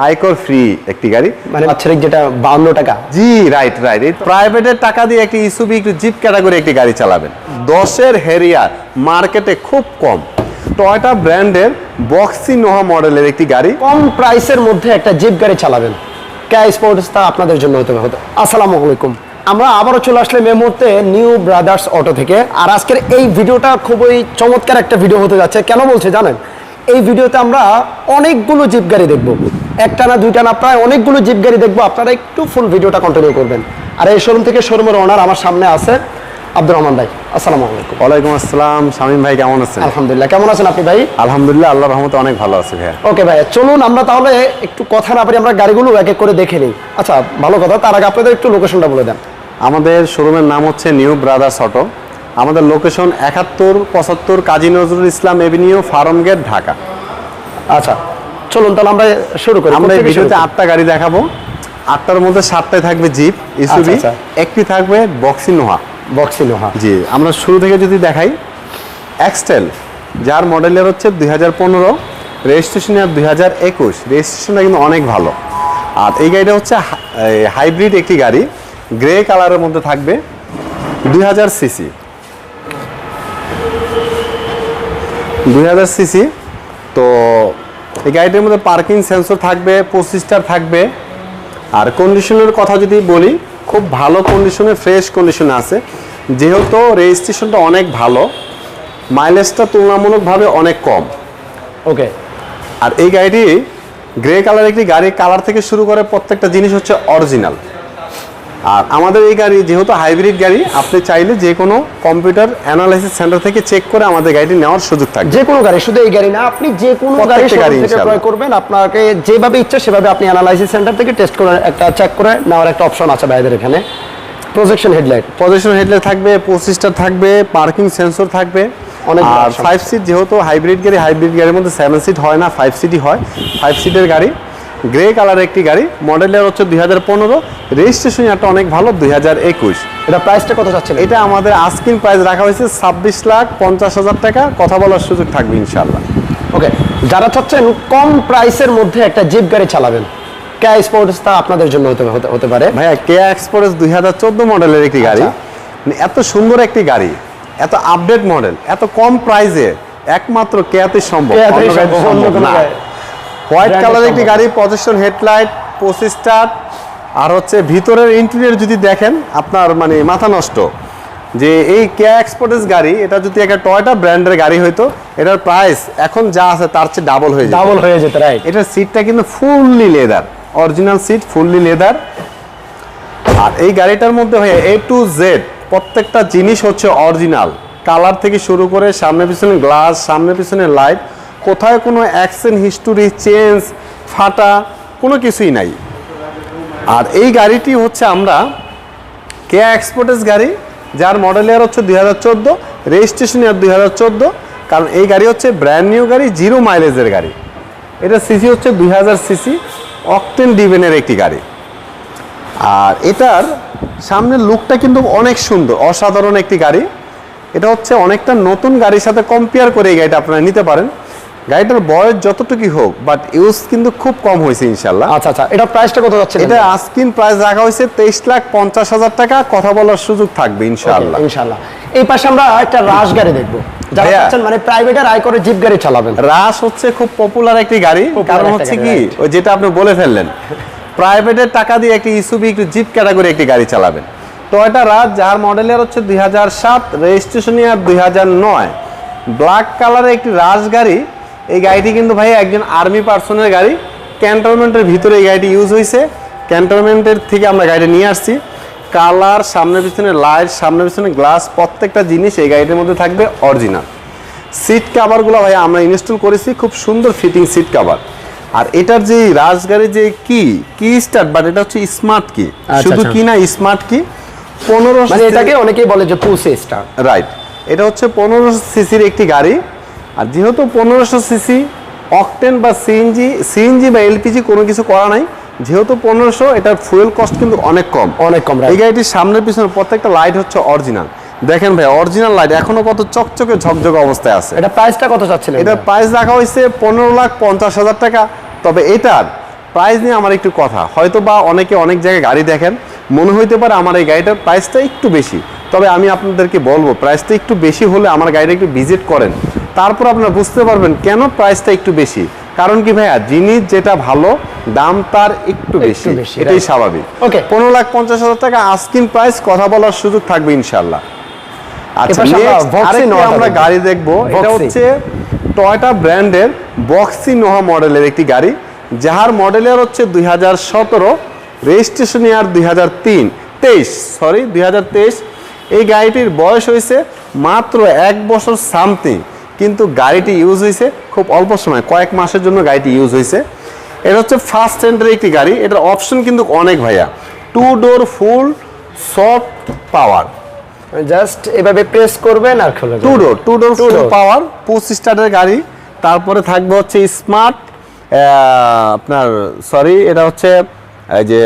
আয়কর ফ্রি একটি গাড়ি, মানে বাৎসরিক যেটা 52 টাকা। জি রাইট রাইট। এই প্রাইভেটের টাকা দিয়ে একটি ইসুবি একটু জিপ ক্যাটাগরি একটি গাড়ি চালাবেন। 10-এর হেরিয়ার মার্কেটে খুব কম। টয়োটা ব্র্যান্ডের বক্সি নোহা মডেলের একটি গাড়ি, কম প্রাইসের মধ্যে একটা জিপ গাড়ি চালাবেন, কে স্পোর্টস তা আপনাদের জন্য হতে হবে। আসসালামু আলাইকুম, আমরা আবারও চলে আসলাম এই মুহূর্তে নিউ ব্রাদার্স অটো থেকে। আর আজকের এই ভিডিওটা খুবই চমৎকার একটা ভিডিও হতে যাচ্ছে। কেন বলছে জানেন? এই ভিডিওতে আমরা অনেকগুলো জিপ গাড়ি দেখবো, একটা না দুইটা না, প্রায় অনেকগুলো জিপ গাড়ি দেখবো। আপনারা একটু ফুল ভিডিওটা কন্টিনিউ করবেন। আর এই শোরুম থেকে শোরুমের ওনার আমার সামনে আছে আব্দুর রহমান ভাই। আসসালামু আলাইকুম। ওয়ালাইকুম আসসালাম। শামীম ভাই কেমন আছেন? আলহামদুলিল্লাহ, কেমন আছেন আপনি ভাই? আলহামদুলিল্লাহ, আল্লাহর রহমতে অনেক ভালো আছি ভাই। ওকে ভাই, চলুন আমরা তাহলে একটু কথা না পারি, আমরা গাড়িগুলো এক এক করে দেখে নিই। আচ্ছা, ভালো কথা, তার আগে আপনাদের একটু লোকেশনটা বলে দেন। আমাদের শোরুমের নাম হচ্ছে নিউ ব্রাদার্স অটো। আমাদের লোকেশন 71-75 কাজী নজরুল ইসলাম এভিনিউ, ফার্ম গেট, ঢাকা। আচ্ছা চলুন তাহলে আমরা শুরু করি। আমরা এই ভিডিওতে 8টা গাড়ি দেখাবো। 8টার মধ্যে 7টায় থাকবে জিপ ইসুবি, আচ্ছা। একটি থাকবে বক্সি নোহা। বক্সি নোহা, জি, আমরা শুরু থেকে যদি দেখাই, এক্সটেল, যার মডেলের হচ্ছে 2015, রেজিস্ট্রেশন 2021। রেজিস্ট্রেশনটা কিন্তু অনেক ভালো। আর এই গাড়িটা হচ্ছে হাইব্রিড একটি গাড়ি, গ্রে কালারের মধ্যে থাকবে, 2000 সিসি। 2000 সিসি। তো এই গাড়িটার মধ্যে পার্কিং সেন্সর থাকবে, 25 থাকবে। আর কন্ডিশনের কথা যদি বলি, খুব ভালো কন্ডিশনে, ফ্রেশ কন্ডিশনে আছে। যেহেতু রেজিস্ট্রেশনটা অনেক ভালো, মাইলেজটা তুলনামূলকভাবে অনেক কম। ওকে। আর এই গাড়িটি গ্রে কালার একটি গাড়ি, কালার থেকে শুরু করে প্রত্যেকটা জিনিস হচ্ছে অরিজিনাল। আর আমাদের এই গাড়ি যেহেতু হাইব্রিড গাড়ি, আপনি চাইলে যে কোনো কম্পিউটার অ্যানালাইসিস সেন্টার থেকে চেক করে আমাদের গাড়িটি নেওয়ার সুযোগ থাকবে। যে কোনো গাড়ি, শুধু এই গাড়ি না, আপনি যে কোনো গাড়ি থেকে ক্রয় করবেন, আপনাকে যেভাবে ইচ্ছা সেভাবে আপনি অ্যানালাইসিস সেন্টার থেকে টেস্ট করে একটা চেক করে নেওয়ার একটা অপশন আছে ভাইদের এখানে। প্রজেকশন হেডলাইট থাকবে, 25 থাকবে, পার্কিং সেন্সর থাকবে। আর 5 সিট, যেহেতু হাইব্রিড গাড়ির মধ্যে 7 সিট হয় না, 5 সিটই হয়। 5 সিটের গাড়ি, গ্রে কালার একটি গাড়ি, মডেলের হচ্ছে 2015, রেজিস্ট্রেশন একটা অনেক ভালো, 2021। এটা প্রাইসটা কত যাচ্ছে? এটা আমাদের আস্কিং প্রাইস রাখা হয়েছে 26,50,000 টাকা। কথা বলার সুযোগ থাকবে ইনশাআল্লাহ। ওকে, যারা চাচ্ছেন কম প্রাইসের মধ্যে একটা জিপ গাড়ি চালাবেন, কে স্পোর্টস তা আপনাদের জন্য হতে পারে। ভাইয়া, কেয়া এক্সপ্রেস 2014 মডেলের একটি গাড়ি। এত সুন্দর একটি গাড়ি, এত আপডেট মডেল, এত কম প্রাইসে একমাত্র কেয়াতে সম্ভব। হোয়াইট কালার একটি গাড়ি, প্রজেকশন হেডলাইট, 25 আর হচ্ছে ভিতরের ইন্টেরিয়র যদি দেখেন, আপনার মানে মাথা নষ্ট। যে এই কেয়া এক্সপ্রেস গাড়ি, এটা যদি একটা টয়োটা ব্র্যান্ডের গাড়ি হইতো, এটার প্রাইস এখন যা আছে তার চেয়ে ডাবল হয়ে যেত। রাইট। এটার সিটটা কিন্তু fully leather, original seat, fully leather. আর এই গাড়িটার মধ্যে ভাই A to Z প্রত্যেকটা জিনিস হচ্ছে অরিজিনাল। কালার থেকে শুরু করে সামনে পিছনে গ্লাস, সামনে পিছনে লাইট, কোথায় কোনো অ্যাক্সিডেন্ট হিস্টোরি, চেঞ্জ, ফাটা কোনো কিছুই নাই। আর এই গাড়িটি হচ্ছে আমরা কেয়া এক্সপ্রেস গাড়ি, যার মডেলের হচ্ছে 2014, রেজিস্ট্রেশন 2014। কারণ এই গাড়ি হচ্ছে ব্র্যান্ড নিউ গাড়ি, 0 মাইলেজের গাড়ি। এটা সিসি হচ্ছে 2000 সিসি, অকটেন ডিভেনের একটি গাড়ি। আর এটার সামনের লুকটা কিন্তু অনেক সুন্দর, অসাধারণ একটি গাড়ি। এটা হচ্ছে অনেকটা নতুন গাড়ির সাথে কম্পেয়ার করে এই গাড়িটা আপনারা নিতে পারেন। গাড়িটার বয়স যতটুকুই হোক, বাট ইউজ কিন্তু খুব কম হয়েছে ইনশাল্লাহ। আচ্ছা, এটা প্রাইসটা কত যাচ্ছে? এটা আস্কিং প্রাইস রাখা হয়েছে 23,50,000 টাকা। কথা বলার সুযোগ থাকবে ইনশাআল্লাহ। এই পাশে আমরা একটা রাশ গাড়ি দেখবো, যারা চাচ্ছেন মানে প্রাইভেটের আয়করে জিপ গাড়ি চালাবেন। রাশ হচ্ছে খুব পপুলার একটি গাড়ি, কারণ হচ্ছে কি, ওই যেটা আপনি বলে ফেললেন, প্রাইভেটের টাকা দিয়ে একটি ইসুবি একটু জিপ ক্যাটাগরি একটি গাড়ি চালাবেন। টয়োটা রাশ, যার মডেলের হচ্ছে 2007, রেজিস্ট্রেশন 2009, ব্ল্যাক কালারের একটি রাশ গাড়ি। এই গাড়িটি কিন্তু ভাই একজন আর্মি পার্সনের গাড়ি। ক্যান্টনমেন্টের ভিতরে এই গাড়িটি ইউজ হয়েছে, ক্যান্টনমেন্টের থেকে আমরা গাড়িটা নিয়ে আসছি। কালার, সামনে পিছনে লাইট, সামনে পিছনে গ্লাস, প্রত্যেকটা জিনিস এই গাড়িটির মধ্যে থাকবে অরিজিনাল। সিট কাভারগুলো ভাই আমরা ইনস্টল করেছি, খুব সুন্দর ফিটিং সিট কাভার। আর এটার যে রাজগাড়ির যে কি স্টার্ট, বাট এটা হচ্ছে স্মার্ট কি, শুধু কি না, স্মার্ট কি। 15, মানে এটাকে অনেকেই বলে যে পুশ স্টার্ট। রাইট। এটা হচ্ছে 1500 সিসির একটি গাড়ি। আর যেহেতু 1500 সিসি, অকটেন বা সিএনজি বা এলপিজি কোনো কিছু করা নাই, যেহেতু 1500, এটার ফুয়েল কস্ট কিন্তু অনেক কম। এই গাড়িটির সামনের পিছনে প্রত্যেকটা লাইট হচ্ছে অরিজিনাল। দেখেন ভাই, অরিজিনাল লাইট এখনো কত চকচকে ঝকঝকে অবস্থায় আছে। এটা প্রাইসটা কত চাচ্ছিলেন? এটার প্রাইস রাখা হয়েছে 15,50,000 টাকা। তবে এটার প্রাইস নিয়ে আমার একটু কথা, হয়তো বা অনেকে অনেক জায়গায় গাড়ি দেখেন, মনে হইতে পারে আমার এই গাড়িটার প্রাইসটা একটু বেশি, তবে আমি আপনাদেরকে বলবো প্রাইসটা একটু বেশি হলে আমার গাড়িটা একটু ভিজিট করেন, তারপর আপনারা বুঝতে পারবেন কেন প্রাইসটা একটু বেশি। কারণ কি ভাইয়া, জিনিস যেটা ভালো দাম তার একটু বেশি, এটাই স্বাভাবিক। ওকে, 15,50,000 টাকা আস্কিং প্রাইস, কথা বলার সুযোগ থাকবে ইনশাল্লাহ। আচ্ছা, আমরা গাড়ি দেখবো, এটা হচ্ছে টয়োটা ব্র্যান্ডের বক্সি নোহা মডেলের একটি গাড়ি, যার মডেলের হচ্ছে 2017, রেজিস্ট্রেশন ইয়ার 2023। এই গাড়িটির বয়স হয়েছে মাত্র 1 বছর সামথিং, কিন্তু গাড়িটি ইউজ হয়েছে খুব অল্প সময়, কয়েক মাসের জন্য গাড়িটি ইউজ হয়েছে। এটা হচ্ছে ফার্স্ট স্ট্যান্ডার্ড একটি গাড়ি, এটার অপশন কিন্তু অনেক ভাইয়া, 2 ডোর ফুল সফট পাওয়ার, জাস্ট এভাবে প্রেস করবেন আর খুলে যাবে। 2 ডোর ফুল পাওয়ার, পুশ স্টার্টের গাড়ি। তারপরে থাকবে হচ্ছে স্মার্ট এটা হচ্ছে এই যে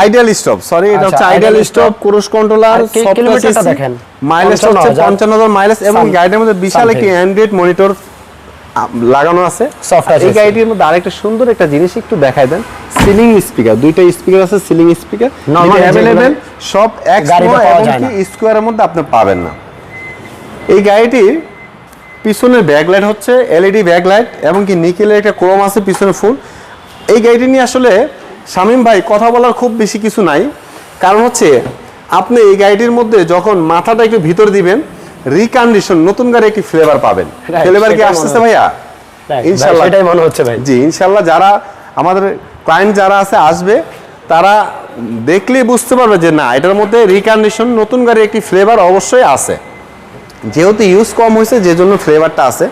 আইডিয়াল স্টপ, এটা হচ্ছে আইডিয়াল স্টপ, ক্রুজ কন্ট্রোলার, কিলোমিটারটা দেখেন, মাইলেজ হচ্ছে 55,000 মাইলেজ, এবং গাড়িটার মধ্যে বিশাল একটি অ্যান্ড্রয়েড মনিটর লাগানো আছে। এই গাড়িটির মধ্যে আরেকটা সুন্দর একটা জিনিস একটু দেখাই দেন, সিলিং স্পিকার, 2টা স্পিকার আছে, সিলিং স্পিকার अवेलेबल, সব স্কোয়ারের মধ্যে আপনি পাবেন না। এই গাড়িটির পিছনের ব্যাকলাইট হচ্ছে এলইডি ব্যাকলাইট, এবং কি নিকেলের একটা ক্রোম আছে পিছনে ফুল। এই গাড়িটি নিয়ে আসলে শামীম ভাই কথা বলার খুব বেশি কিছু নাই, কারণ হচ্ছে আপনি এই গাড়িটির মধ্যে যখন মাথাটা একটু ভিতর দিবেন, রিকন্ডিশন নতুন গাড়ি একটি ফ্লেভার পাবেন। ফ্লেভার কি আসতেছে ভাইয়া? ইনশাআল্লাহ, এটাই মনে হচ্ছে ভাই। জি ইনশাআল্লাহ, যারা আমাদের ক্লায়েন্ট যারা আসবে তারা দেখলেই বুঝতে পারবে যে না, এটার মধ্যে রিকন্ডিশন নতুন গাড়ি একটি ফ্লেভার অবশ্যই আছে, যেহেতু ইউজ কম হয়েছে যে জন্য ফ্লেভারটা আছে।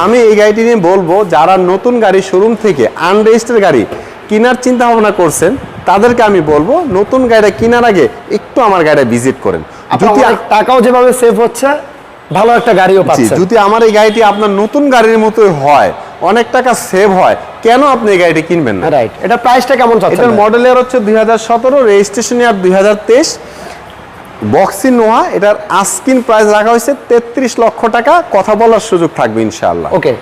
আমি এই গাড়িটি নিয়ে বলবো, যারা নতুন গাড়ি শোরুম থেকে আনরেজিস্টার্ড গাড়ি কেনার চিন্তা ভাবনা করছেন, তাদেরকে আমি বলবো নতুন গাড়িটা কেনার আগে একটু আমার গাড়িটা ভিজিট করেন। টাকাও যেভাবে সেভ হচ্ছে, ভালো একটা গাড়িও পাচ্ছেন। যদি আমার এই গাড়িটি আপনার নতুন গাড়ির মতোই হয়, অনেক টাকা সেভ হয়, কেন আপনি এই গাড়িটি কিনবেন না? রাইট, এটা প্রাইসটা কেমন চাচ্ছেন? এটার মডেলের হচ্ছে 2017, রেজিস্ট্রেশন ইয়ার 2023, বক্সি নোহা। এটার আস্কিং প্রাইস রাখা হয়েছে 33 লক্ষ টাকা, কথা বলার সুযোগ থাকবে ইনশাআল্লাহ। ওকে,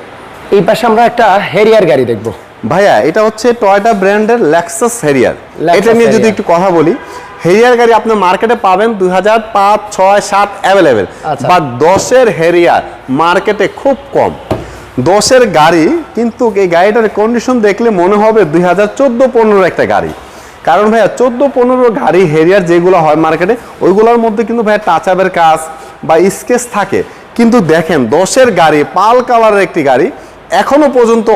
এই পাশে আমরা একটা হেরিয়ার গাড়ি দেখবো ভাইয়া, এটা হচ্ছে টয়োটা ব্র্যান্ডের লেক্সাস হেরিয়ার। এটা নিয়ে যদি একটু কথা বলি, হেরিয়ার গাড়ি আপনি মার্কেটে পাবেন 2005, 6, 7 অ্যাভেলেবেল, বা 10-এর হেরিয়ার মার্কেটে খুব কম। 10-এর গাড়ি, কিন্তু এই গাড়িটার কন্ডিশন দেখলে মনে হবে 2014-15 একটা গাড়ি। কারণ ভাইয়া 14-15 গাড়ি হেরিয়ার যেগুলো হয় মার্কেটে, ওইগুলোর মধ্যে কিন্তু ভাইয়া টাচ আপের কাজ বা স্কেচ থাকে, কিন্তু দেখেন 10-এর গাড়ি, পাল কালারের একটি গাড়ি, এখনো পর্যন্ত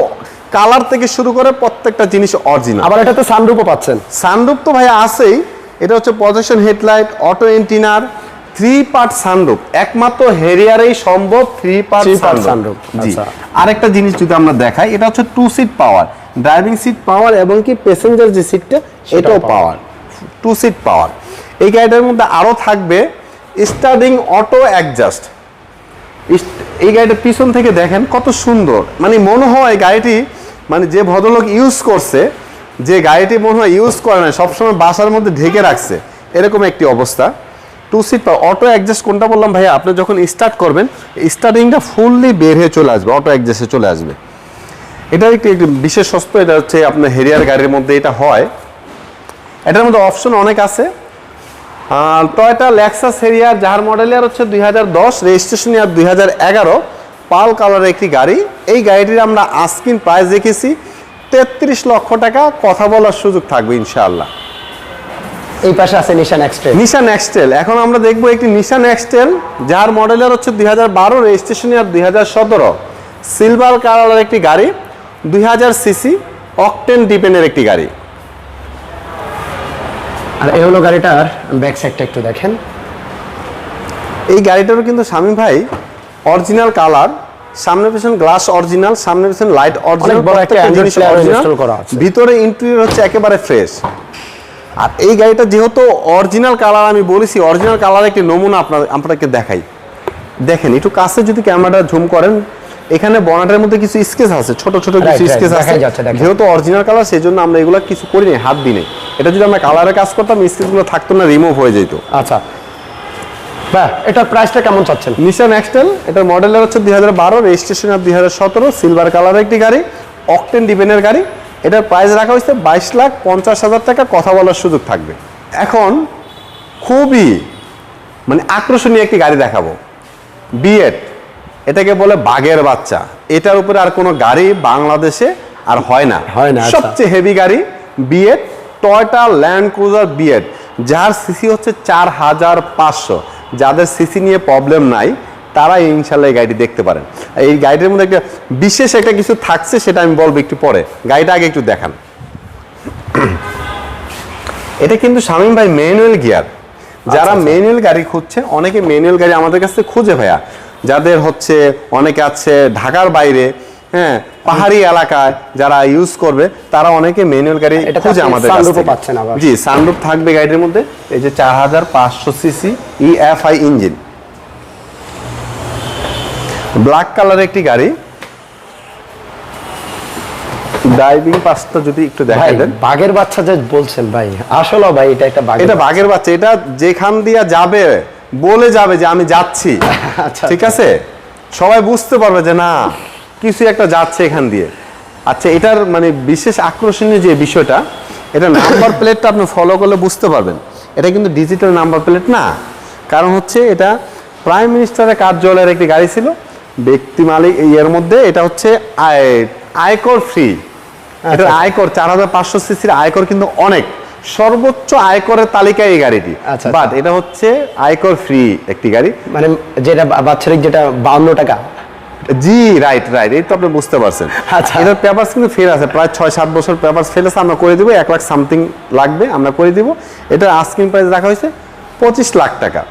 কালার থেকে শুরু করে প্রত্যেকটা জিনিস অরিজিনাল। আবার এটাতে সানরুফও পাচ্ছেন। সানরুফ তো ভাইয়া আছেই, এটা হচ্ছে প্রজেকশন হেডলাইট, অটো এন্টিনার, 3 পার্ট সানরুফ, একমাত্র হেরিয়ারেই সম্ভব 3 পার্ট সানরুফ। জি, আরেকটা জিনিস যদি আমরা দেখাই, এটা হচ্ছে 2 seat power, driving seat power, এবং কি প্যাসেঞ্জার যে সিটটা এটাও পাওয়ার, 2 সিট পাওয়ার। এই গাড়িটার মধ্যে আরো থাকবে স্টার্টিং অটো অ্যাডজাস্ট। এই গাড়িটা পিছন থেকে দেখেন কত সুন্দর, মানে মনে হয় গাড়িটি, মানে যে ভদ্রলোক ইউজ করছে, যে গাড়িটি মনে হয় ইউজ করে না, সবসময় বাসার মধ্যে ঢেকে রাখছে, এরকম একটি অবস্থা। 2 সিট অটো অ্যাডজাস্ট কোনটা বললাম ভাইয়া, আপনি যখন স্টার্ট করবেন স্টার্টিংটা ফুললি বের হয়ে চলে আসবে, অটো অ্যাডজাস্টে চলে আসবে। এটা একটি বিশেষত্ব, এটা হচ্ছে আপনার হেরিয়ার গাড়ির মধ্যে এটা হয়। এটার মধ্যে অপশন অনেক আছে। টয়োটা লেক্সাস হেরিয়ার, যার মডেলের হচ্ছে 2010, রেজিস্ট্রেশন ইয়ার 2011, পাল কালারের একটি গাড়ি। এই গাড়িটির আমরা আস্কিং প্রাইস রেখেছি 33 লক্ষ টাকা, কথা বলার সুযোগ থাকবে ইনশাআল্লাহ। এই পাশে আছে নিশান এক্সটেল। নিশান এক্সটেল, এখন আমরা দেখবো একটি নিশান এক্সটেল, যার মডেলের হচ্ছে 2012, রেজিস্ট্রেশন ইয়ার 2017, সিলভার কালারের একটি গাড়ি, 2000 সিসি, অকটেন ডিপেন্ডের একটি গাড়ি। আর এই হলো গাড়িটার ব্যাক সাইডটা একটু দেখেন। এই গাড়িটারও কিন্তু শামীম ভাই অরিজিনাল কালার, সামনে পিছন গ্লাস অরিজিনাল, সামনে পিছন লাইট অরিজিনাল, ভিতরে ইন্টেরিয়র হচ্ছে একেবারে ফ্রেশ। আর এই গাড়িটা যেহেতু অরিজিনাল কালার, আমি বলেছি অরিজিনাল কালার একটি নমুনা আপনাকে দেখাই। দেখেন একটু কাছে যদি ক্যামেরাটা জুম করেন, এখানে বনেটের মধ্যে কিছু স্কেচ আছে, ছোট ছোট কিছু স্কেচ আছে, যেহেতু অরিজিনাল কালার সেই জন্য আমরা এগুলো কিছু করি নাই, হাত দিই নাই। এটা যদি আমরা কালারে কাজ করতাম, স্কেচগুলো থাকতো না, রিমুভ হয়ে যেত। আচ্ছা, এটার প্রাইসটা কেমন চাচ্ছেন? নিশান এক্সটেল, এটার মডেলের হচ্ছে 2012, রেজিস্ট্রেশন 2017, সিলভার কালারের একটি গাড়ি, অকটেন ডিপেন্ডের গাড়ি। এটার প্রাইস রাখা হয়েছে 22,50,000 টাকা, কথা বলার সুযোগ থাকবে। এখন খুবই মানে আকর্ষণীয় একটি গাড়ি দেখাবো, বিএড। এটাকে বলে বাঘের বাচ্চা। এটার উপরে আর কোনো গাড়ি বাংলাদেশে আর হয় না। আচ্ছা। সবচেয়ে হেভি গাড়ি বিএড, টয়োটা ল্যান্ড ক্রুজার বিএড, যার সিসি হচ্ছে 4,500। যাদের সিসি নিয়ে প্রবলেম নাই তারা ইনশাল্লাহ এই গাড়িটি দেখতে পারেন। এই গাড়িটির মধ্যে একটা বিশেষ একটা কিছু থাকছে, সেটা আমি বলবো একটু পরে। গাড়িটা আগে একটু দেখান। এটা কিন্তু শামীম ভাই ম্যানুয়াল গিয়ার। যারা ম্যানুয়াল গাড়ি খুঁজছে, অনেকে ম্যানুয়াল গাড়ি আমাদের কাছে খুঁজে ভাইয়া, যাদের হচ্ছে অনেকে আছে ঢাকার বাইরে, হ্যাঁ, পাহাড়ি এলাকায় যারা ইউজ করবে, তারা অনেকে ম্যানুয়াল গাড়ি খুঁজে আমাদের কাছে। জি, সানরুফ থাকবে গাড়ির মধ্যে। এই যে 4,500 সিসি EFI ইঞ্জিন, ব্ল্যাক কালারের একটি গাড়ি। ড্রাইভিং পাসটা যদি একটু দেখাই দেন। বাঘের বাচ্চা যে বলছেন ভাই, আসলে ভাই এটা একটা বাঘ, এটা বাঘের বাচ্চা। এটা যেখান দিয়ে যাবে বলে যাবে যে আমি যাচ্ছি, ঠিক আছে, সবাই বুঝতে পারবে যে না কিছু একটা যাচ্ছে এখান দিয়ে। আচ্ছা, এটার মানে বিশেষ আকর্ষণীয় যে বিষয়টা, এটা নাম্বার প্লেটটা আপনি ফলো করলে বুঝতে পারবেন। এটা কিন্তু ডিজিটাল নাম্বার প্লেট না, কারণ হচ্ছে এটা প্রাইম মিনিস্টারের কার্যালয়ের একটি গাড়ি ছিল, ব্যক্তি মালিক। এর মধ্যে এটা হচ্ছে আয়কর ফ্রি। এটার আয়কর 4,500 সিসির আয়কর কিন্তু অনেক, সর্বোচ্চ আয়করের তালিকায় এই গাড়িটি। বাট এটা হচ্ছে আয়কর ফ্রি একটি গাড়ি, মানে যেটা বাৎসরিক যেটা 52 টাকা। জি, রাইট রাইট, এই তো আপনি বুঝতে পারছেন। এটার পেপারস কিন্তু ফেল আছে, প্রায় 6-7 বছর পেপারস ফেল আছে। আমরা করে দিব, 1 লাখ সামথিং লাগবে, আমরা করে দিব। এটার আস্কিং প্রাইস রাখা হয়েছে 25 লাখ টাকা।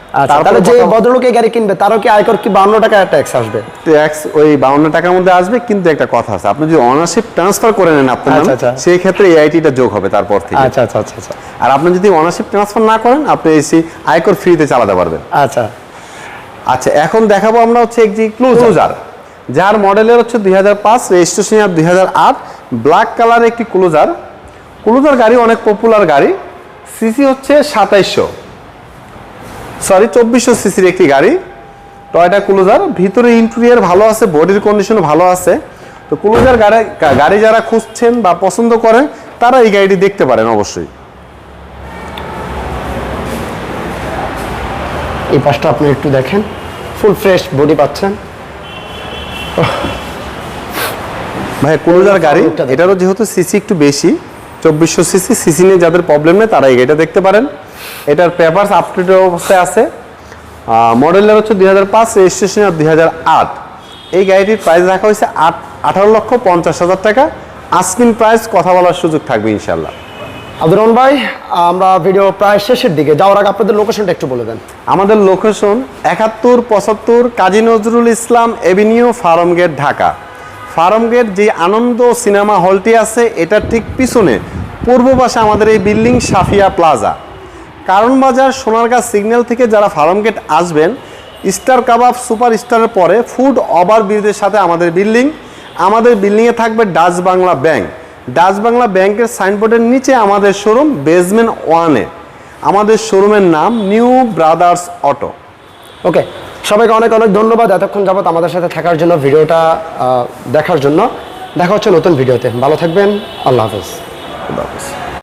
তাহলে যে ভদ্রলোক এই গাড়ি কিনবে তারও কি আয়কর কি 52 টাকা ট্যাক্স আসবে? ট্যাক্স ওই 52 টাকার মধ্যে আসবে, কিন্তু একটা কথা আছে, আপনি যদি অনারশিপ ট্রান্সফার করে নেন আপনার নামে, সেই ক্ষেত্রে এইআইটিটা যোগ হবে তারপর থেকে। আচ্ছা আচ্ছা আচ্ছা। আর আপনি যদি অনারশিপ ট্রান্সফার না করেন, আপনি এসি আয়কর ফ্রিতে চালাতে পারবেন। আচ্ছা আচ্ছা, এখন দেখাবো আমরা হচ্ছে একটি ক্রুজার, যার মডেলের হচ্ছে 2005, রেজিস্ট্রেশন 2008, ব্ল্যাক কালারের একটি ক্রুজার। ক্রুজার গাড়ি অনেক পপুলার গাড়ি। সিসি হচ্ছে 2400 সিসির একটি গাড়ি, টয়োটা ক্রুজার। ভিতরে ইন্টেরিয়র ভালো আছে, বডির কন্ডিশন ভালো আছে। তো ক্রুজার গাড়ি যারা খুঁজছেন বা পছন্দ করেন, তারা এই গাড়িটি দেখতে পারেন অবশ্যই। এই পাশটা আপনি একটু দেখেন, ফুল ফ্রেশ বডি পাচ্ছেন ভাই। ক্রুজার গাড়ি, এটারও যেহেতু সিসি একটু বেশি, 2400 সিসি, সিসি নিয়ে যাদের প্রবলেম নেই তারা এই গাড়িটা দেখতে পারেন। এটার পেপারস আপডেট অবস্থায় আছে। মডেলের হচ্ছে 2005, রেজিস্ট্রেশন 2008। এই গাড়িটির প্রাইস রাখা হয়েছে 18,50,000 টাকা। আস্কিং প্রাইস, কথা বলার সুযোগ থাকবে ইনশাল্লাহ। আব্দুর রহমান ভাই, আমরা ভিডিও প্রায় শেষের দিকে যাওয়ার আগে আপনাদের লোকেশনটা একটু বলে দেন। আমাদের location 7175 Kazi Nazrul Islam avenue, Farmgate, Dhaka. Farmgate যে আনন্দ সিনেমা হলটি আছে, এটার ঠিক পিছনে পূর্ব পাশে আমাদের এই বিল্ডিং সাফিয়া প্লাজা। কারণ বাজার সোনারগাঁ সিগন্যাল থেকে যারা ফার্ম গেট আসবেন, স্টার কাবাব সুপার স্টারের পরে ফুড ওভার ব্রিজের সাথে আমাদের বিল্ডিং। আমাদের বিল্ডিংয়ে থাকবে Dutch Bangla bank. Dutch Bangla ব্যাংকের সাইনবোর্ডের নিচে আমাদের শোরুম, বেসমেন্ট 1-এ। আমাদের শোরুমের নাম নিউ ব্রাদার্স অটো। ওকে, সবাইকে অনেক অনেক ধন্যবাদ এতক্ষণ যাবত আমাদের সাথে থাকার জন্য, ভিডিওটা দেখার জন্য। দেখা হচ্ছে নতুন ভিডিওতে। ভালো থাকবেন, আল্লাহ হাফেজ।